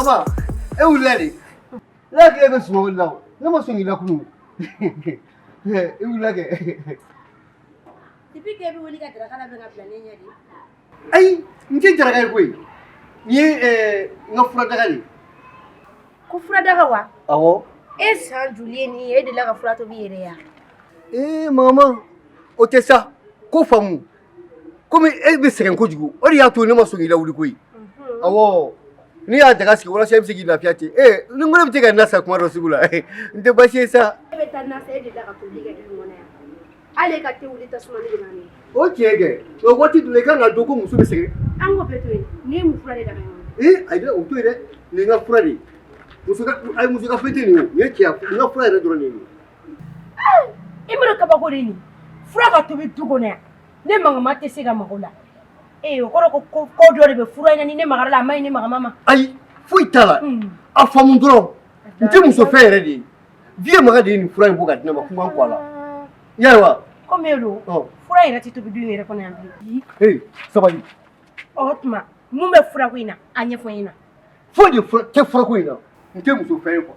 Mama, eu lele. Lá que é bem small now. Não mas sonho lá com. Eu lele. Depuis que vous voulez que tu aies la planète. Ai, não tem trabalho com ele. Ni não Foura Daga ni. Ko Foura Daga wa? Awo. Essa Julienne é de lá que Foura to bi ya. Mama, o te sa ko famu. Comme e be segen ko jugu. O ya to ne ma songi la wuli ko yi. Awo. Ni ya daga sigi wala sai sigi lafiya ce. Ni ngore bi te ga nasa kuma rasulullah. Nte ba shi sa. Be ta nasa e de la ka to bi ga di mona. Ale ka te wuli ta suma ni mani. O Cheick. O wati dule kan ga dogo musu be segen. An go beto ni mu Foura Daga. Ai da o to ire ni nga Foura de. Musu ka fete ni o. Ye kiya nga Foura de doro ni. Imro ka ba ko ni. Foura ka to bi dugo ne. Ne mangama te se ga magola. O ko do de be Foura ina ni ne magara la mai ne magama. Ai, foi tala. A famu doro. Nte muso fe ere de. Vie maga de ni Foura mboga dina ma kuma kwala. Yawa. Komelo. Foura ina ti to bi duire ko na ambi. Sabali. Otma, mu me Foura ko ina, anya fo ina. Foi de ke Foura ko ina. Nte muso fe ko.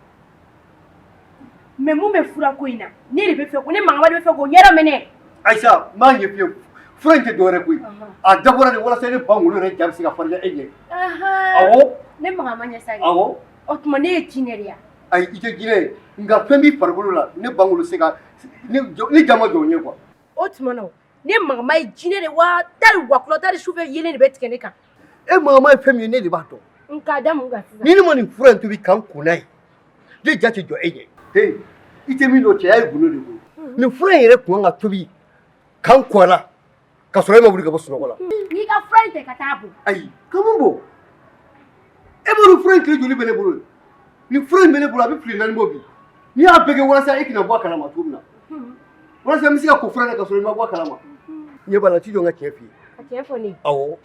Me mu me Foura ko ina. Ni le be fe ko ne magama de be fe ko nyera mene. Aisha, ma ye fe. Foura inte dore ko. A dabora de wala sai ne bangulu re jam siga farja eje. Awo. Ne magama nya sagi. Awo. Otma ne tineria. Ai ite gine nga femi fargulu la ne bangulu siga ni jama jonye ko. Otma no. Ne magama jinere wa dari wa klo dari shuve yele ne betike ne kan. Mama femi ne de bato. Nka da mu ga Ni mani Foura ntu bi kan kunai. Je jati jo eje. Ite mi no che ai gunu de ko. Ni Foura yere ko nga tobi kan kwala. Ka so ma buri ga bosu no la. Ni ka Foura te ka tabu. Ai, kamumbo. Buru Foura ke joli bele buru. Ni Foura bele buru abi fili nan mobi. Ni abege wala sa ikina bwa kala ma tumna. Wala sa misi ko Foura ka so ma bwa kala ma. Nye bala ti jo nga chefi. Ka chefo ni. Awo.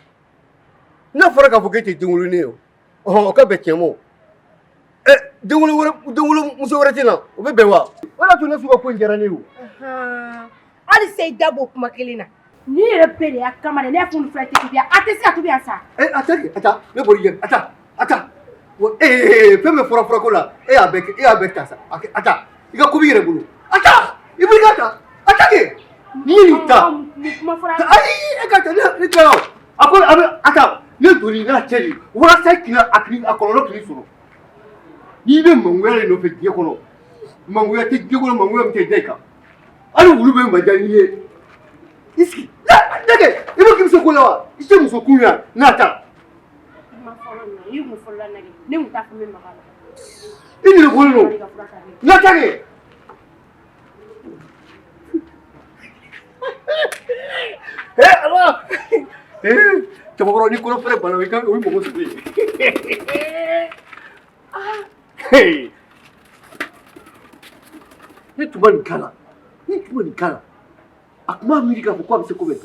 Na Foura ka fokete dingulu ne o. Ka be chemo. Dingulu muso wara tina. O be bewa. Wala to na suba ko njara ne o. Ali sei dabo kuma kelina. Ni repere ya kamare ne funu Foura te bia. Atesi atu bia sa. Ata. Ne bori ye. Ata. Femme Foura ko la. Avec ta sa. Ata. Iga kubi re bulu. Ata. Ibuli gata. Ata ke. Ni ta. Ma Foura. Ai, gata ne ta. Akol ata. Ne dori na cheri. Wala sai kina akri akololo kri suru. Ni be mangwele no fe je kono. Mangwele te je kono mangwele mte deka. Ali wulu be mbajani ye. Iski. Dage, ibo kimso ko lawa. Ite muso kunya nata. Ma Foura na, yu mu Foura na ni mu ta fu me magala. Ini le bolo. Nata ke. Allah. Coba ni kono fere bala kan o mo ko sebe. Ni tuman kala. Akuma mi ka ko ko be se ko be.